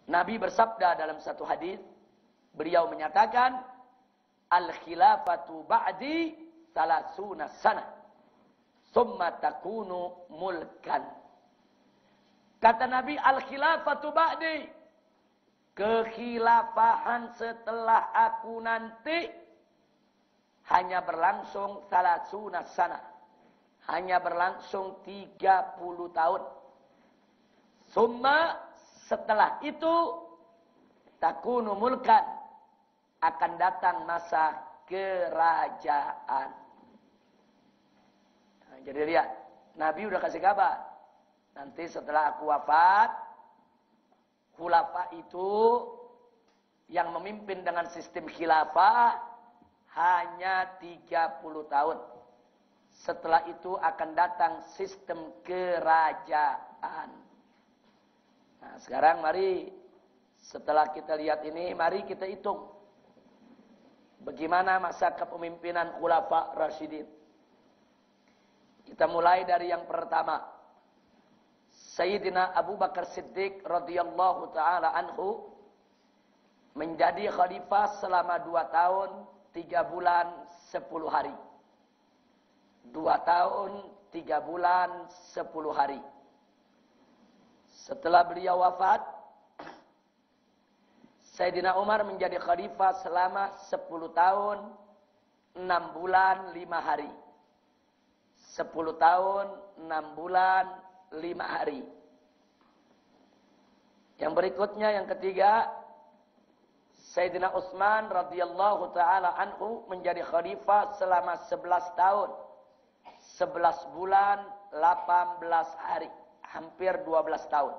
Nabi bersabda dalam satu hadis, beliau menyatakan, al-khilafatu ba'di salasuna sana, summa takunu mulkan. Kata Nabi, al-khilafatu ba'di, kekhilafahan setelah aku nanti hanya berlangsung salasuna sana, hanya berlangsung 30 tahun. Summa, setelah itu, takunu mulkan, akan datang masa kerajaan. Nah, jadi lihat, Nabi udah kasih kabar. Nanti setelah aku wafat, khulafa itu yang memimpin dengan sistem khilafah hanya 30 tahun. Setelah itu akan datang sistem kerajaan. Nah, sekarang mari setelah kita lihat ini, mari kita hitung bagaimana masa kepemimpinan khulafa Rasyidin. Kita mulai dari yang pertama. Sayyidina Abu Bakar Siddiq radhiyallahu taala anhu menjadi khalifah selama 2 tahun 3 bulan 10 hari. 2 tahun 3 bulan 10 hari. Setelah beliau wafat, Sayyidina Umar menjadi khalifah selama 10 tahun 6 bulan 5 hari. 10 tahun 6 bulan 5 hari. Yang berikutnya, yang ketiga, Sayyidina Utsman radhiyallahu taala anhu menjadi khalifah selama 11 tahun 11 bulan 18 hari, hampir 12 tahun.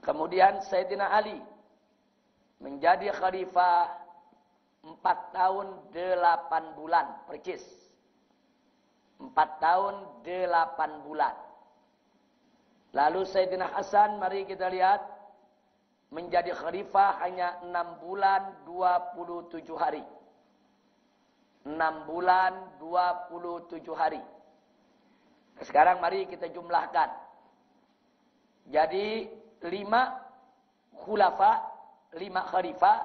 Kemudian Sayyidina Ali menjadi khalifah 4 tahun 8 bulan percis. 4 tahun 8 bulan. Lalu Sayyidina Hasan, mari kita lihat, menjadi khalifah hanya 6 bulan 27 hari. 6 bulan 27 hari. Sekarang mari kita jumlahkan. Jadi 5 khulafa, 5 khalifah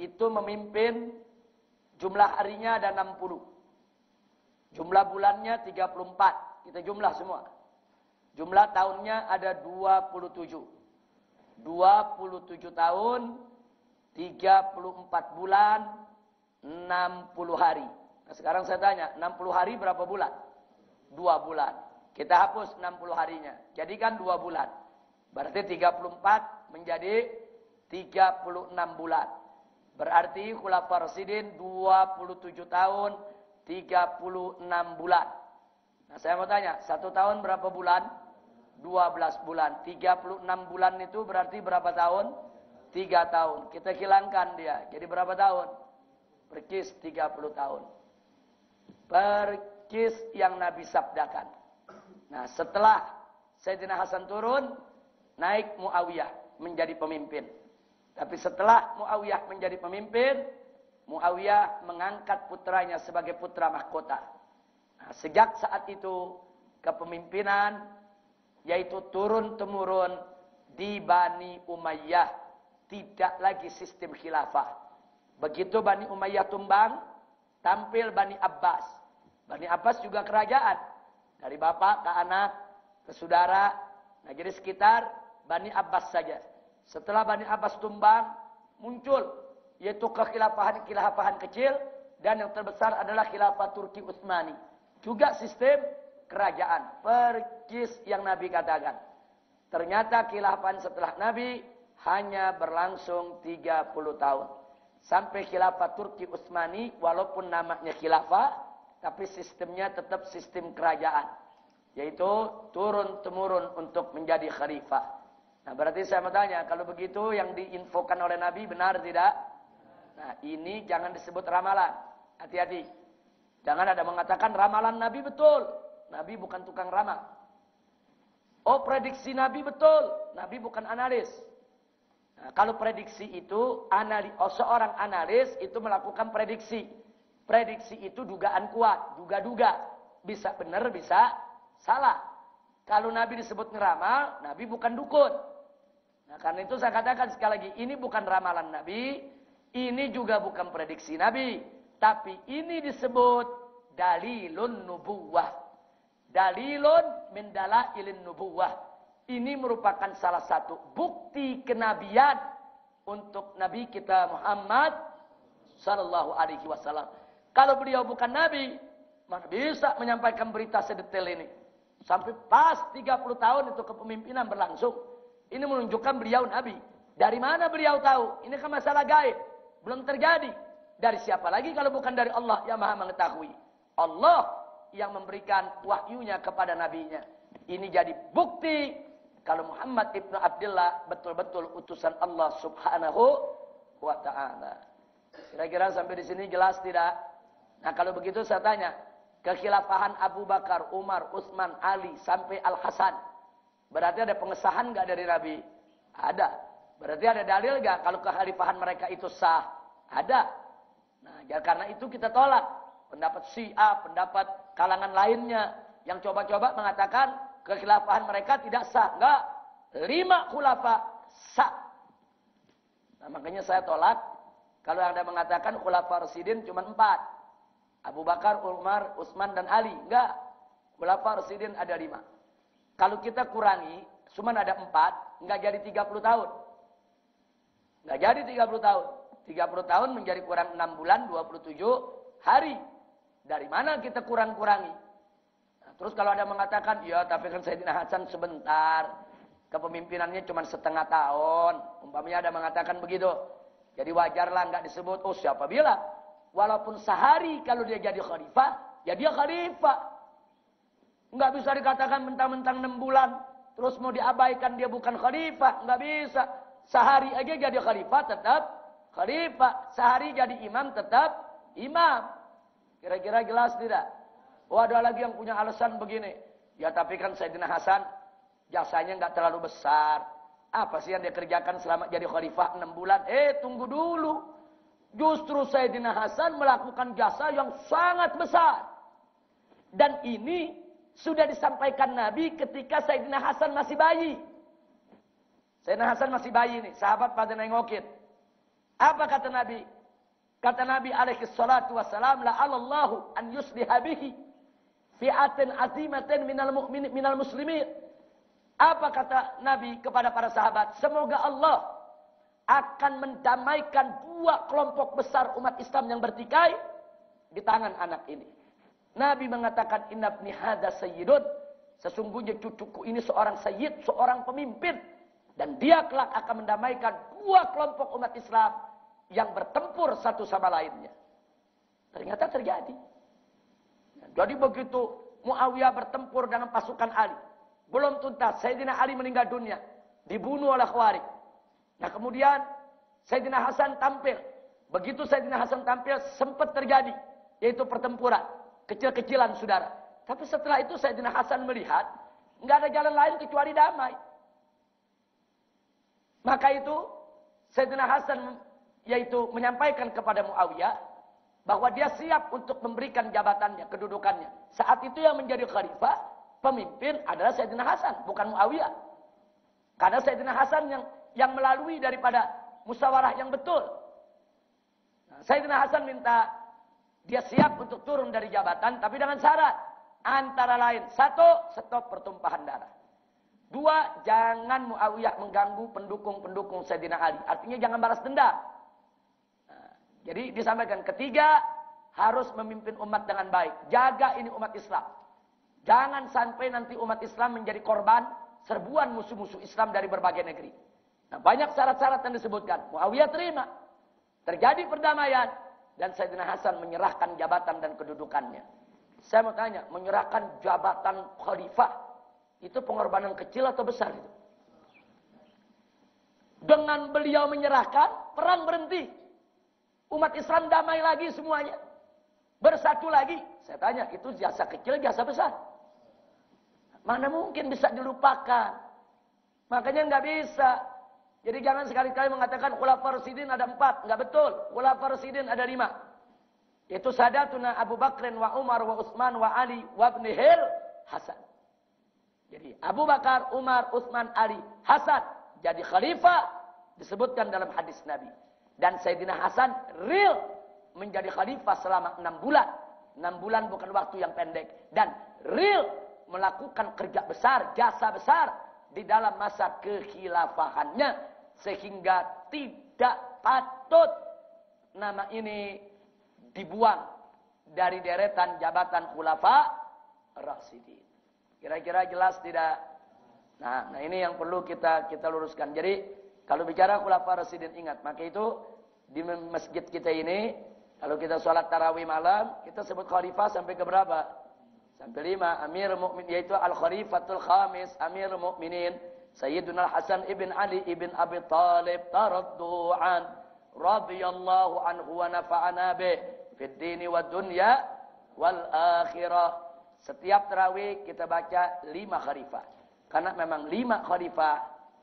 itu memimpin, jumlah harinya ada 60. Jumlah bulannya 34. Kita jumlah semua. Jumlah tahunnya ada 27. 27 tahun, 34 bulan, 60 hari. Nah, sekarang saya tanya, 60 hari berapa bulan? 2 bulan. Kita hapus 60 harinya. Jadikan 2 bulan. Berarti 34 menjadi 36 bulan. Berarti Khulafaur Rasyidin 27 tahun, 36 bulan. Nah, saya mau tanya, 1 tahun berapa bulan? 12 bulan. 36 bulan itu berarti berapa tahun? 3 tahun. Kita hilangkan dia. Jadi berapa tahun? Perkis 30 tahun. Perkis yang Nabi sabdakan. Nah, setelah Sayyidina Hasan turun, naik Muawiyah menjadi pemimpin. Tapi setelah Muawiyah menjadi pemimpin, Muawiyah mengangkat putranya sebagai putra mahkota. Nah, sejak saat itu, kepemimpinan yaitu turun-temurun di Bani Umayyah, tidak lagi sistem khilafah. Begitu Bani Umayyah tumbang, tampil Bani Abbas. Bani Abbas juga kerajaan. Dari bapak ke anak, ke saudara. Nah, jadi sekitar Bani Abbas saja. Setelah Bani Abbas tumbang, muncul yaitu kekhilafahan kecil, dan yang terbesar adalah khilafah Turki Utsmani. Juga sistem kerajaan. Perkis yang Nabi katakan. Ternyata khilafahan setelah Nabi hanya berlangsung 30 tahun. Sampai khilafah Turki Utsmani, walaupun namanya khilafah, tapi sistemnya tetap sistem kerajaan. Yaitu turun-temurun untuk menjadi khalifah. Nah, berarti saya mau tanya, kalau begitu yang diinfokan oleh Nabi benar tidak? Nah, ini jangan disebut ramalan. Hati-hati. Jangan ada mengatakan ramalan Nabi betul. Nabi bukan tukang ramal. Oh, prediksi Nabi betul. Nabi bukan analis. Nah, kalau prediksi itu, seorang analis itu melakukan prediksi. Prediksi itu dugaan kuat, duga-duga. Bisa benar, bisa salah. Kalau Nabi disebut ngeramal, Nabi bukan dukun. Nah, karena itu saya katakan sekali lagi, ini bukan ramalan Nabi, ini juga bukan prediksi Nabi, tapi ini disebut dalilun nubuwah. Dalilun min dalailin nubuwah. Ini merupakan salah satu bukti kenabian untuk Nabi kita Muhammad sallallahu alaihi wasallam. Kalau beliau bukan Nabi, mana bisa menyampaikan berita sedetail ini. Sampai pas 30 tahun itu kepemimpinan berlangsung. Ini menunjukkan beliau Nabi. Dari mana beliau tahu? Ini kan masalah gaib. Belum terjadi. Dari siapa lagi kalau bukan dari Allah yang maha mengetahui. Allah yang memberikan wahyunya kepada nabinya. Ini jadi bukti kalau Muhammad ibnu Abdullah betul-betul utusan Allah subhanahu wa ta'ala. Kira-kira sampai di sini jelas tidak? Nah kalau begitu saya tanya. Kekhilafahan Abu Bakar, Umar, Utsman, Ali sampai Al-Hasan. Berarti ada pengesahan enggak dari Nabi? Ada. Berarti ada dalil enggak kalau kekhalifahan mereka itu sah? Ada. Nah, ya karena itu kita tolak pendapat Syiah, pendapat kalangan lainnya yang coba-coba mengatakan kekhilafahan mereka tidak sah. Enggak. 5 khulafa sah. Nah, makanya saya tolak kalau Anda mengatakan khulafa rasyidin cuma 4. Abu Bakar, Umar, Utsman dan Ali. Enggak. Khulafa rasyidin ada 5. Kalau kita kurangi, cuma ada 4, enggak jadi 30 tahun. Enggak jadi 30 tahun. 30 tahun menjadi kurang 6 bulan, 27 hari. Dari mana kita kurang-kurangi? Nah, terus kalau ada mengatakan, ya tapi kan Sayyidina Hasan sebentar. Kepemimpinannya cuma setengah tahun. Umpamanya ada mengatakan begitu. Jadi wajarlah enggak disebut. Oh siapa bilang? Walaupun sehari kalau dia jadi khalifah, ya dia khalifah. Enggak bisa dikatakan mentang-mentang 6 bulan. Terus mau diabaikan dia bukan khalifah. Enggak bisa. Sehari aja jadi khalifah tetap khalifah. Sehari jadi imam tetap imam. Kira-kira jelas tidak? Oh ada lagi yang punya alasan begini. Ya tapi kan Sayyidina Hasan jasanya enggak terlalu besar. Apa sih yang dia kerjakan selama jadi khalifah 6 bulan? Tunggu dulu. Justru Sayyidina Hasan melakukan jasa yang sangat besar. Dan ini sudah disampaikan Nabi ketika Sayyidina Hasan masih bayi. Sayyidina Hasan masih bayi nih. Sahabat pada nengokin. Apa kata Nabi? Kata Nabi alaihi salatu wassalam. La'alallahu an yusliha bihi. Fi'atin azimatin minal muslimin. Apa kata Nabi kepada para sahabat? Semoga Allah akan mendamaikan 2 kelompok besar umat Islam yang bertikai di tangan anak ini. Nabi mengatakan inna ibni hadza sayyidun, sesungguhnya cucuku ini seorang sayyid, seorang pemimpin dan dia kelak akan mendamaikan 2 kelompok umat Islam yang bertempur satu sama lainnya. Ternyata terjadi. Jadi begitu Muawiyah bertempur dengan pasukan Ali, belum tuntas Sayyidina Ali meninggal dunia, dibunuh oleh Khawarij. Nah kemudian Sayyidina Hasan tampil. Begitu Sayyidina Hasan tampil sempat terjadi yaitu pertempuran. Kecil-kecilan saudara. Tapi setelah itu Sayyidina Hasan melihat, enggak ada jalan lain kecuali damai. Maka itu Sayyidina Hasan yaitu menyampaikan kepada Muawiyah bahwa dia siap untuk memberikan jabatannya, kedudukannya. Saat itu yang menjadi khalifah, pemimpin adalah Sayyidina Hasan, bukan Muawiyah. Karena Sayyidina Hasan yang melalui daripada musyawarah yang betul. Nah, Sayyidina Hasan minta dia siap untuk turun dari jabatan, tapi dengan syarat. Antara lain, 1, stop pertumpahan darah. 2, jangan Muawiyah mengganggu pendukung-pendukung Sayyidina Ali. Artinya jangan balas dendam. Nah, jadi disampaikan. 3, harus memimpin umat dengan baik. Jaga ini umat Islam. Jangan sampai nanti umat Islam menjadi korban serbuan musuh-musuh Islam dari berbagai negeri. Nah, banyak syarat-syarat yang disebutkan. Muawiyah terima. Terjadi perdamaian. Dan Sayyidina Hasan menyerahkan jabatan dan kedudukannya. Saya mau tanya, menyerahkan jabatan khalifah, itu pengorbanan kecil atau besar itu? Dengan beliau menyerahkan, perang berhenti. Umat Islam damai lagi semuanya. Bersatu lagi. Saya tanya, itu jasa kecil, jasa besar? Mana mungkin bisa dilupakan? Makanya nggak bisa. Jadi jangan sekali-kali mengatakan khulafa rasyidin ada 4. Enggak betul. Khulafa rasyidin ada 5. Yaitu Sadatuna Abu Bakrin wa Umar wa Utsman wa Ali wa ibnihil Hasan. Jadi Abu Bakar, Umar, Utsman, Ali, Hasan. jadi khalifah disebutkan dalam hadis Nabi. Dan Sayyidina Hasan real menjadi khalifah selama 6 bulan. 6 bulan bukan waktu yang pendek. Dan real melakukan kerja besar, jasa besar di dalam masa kekhilafahannya. Sehingga tidak patut nama ini dibuang dari deretan jabatan khulafa Rasyidin. Kira-kira jelas tidak? Nah ini yang perlu kita luruskan. Jadi kalau bicara khulafa Rasyidin ingat, maka itu di masjid kita ini kalau kita sholat tarawih malam, kita sebut khalifah sampai ke berapa? Sampai 5. Amir Mu'min, yaitu Al-Khalifatul Khamis, Amir Mu'minin Sayyiduna Hasan ibn Ali ibn Abi Talib taraddu'an radhiyallahu anhu wa nafa'ana bih fid dini wad dunya wal akhirah. Setiap tarawih kita baca 5 khalifah. Karena memang 5 khalifah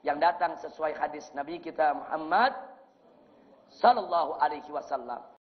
yang datang sesuai hadis Nabi kita Muhammad sallallahu alaihi wasallam.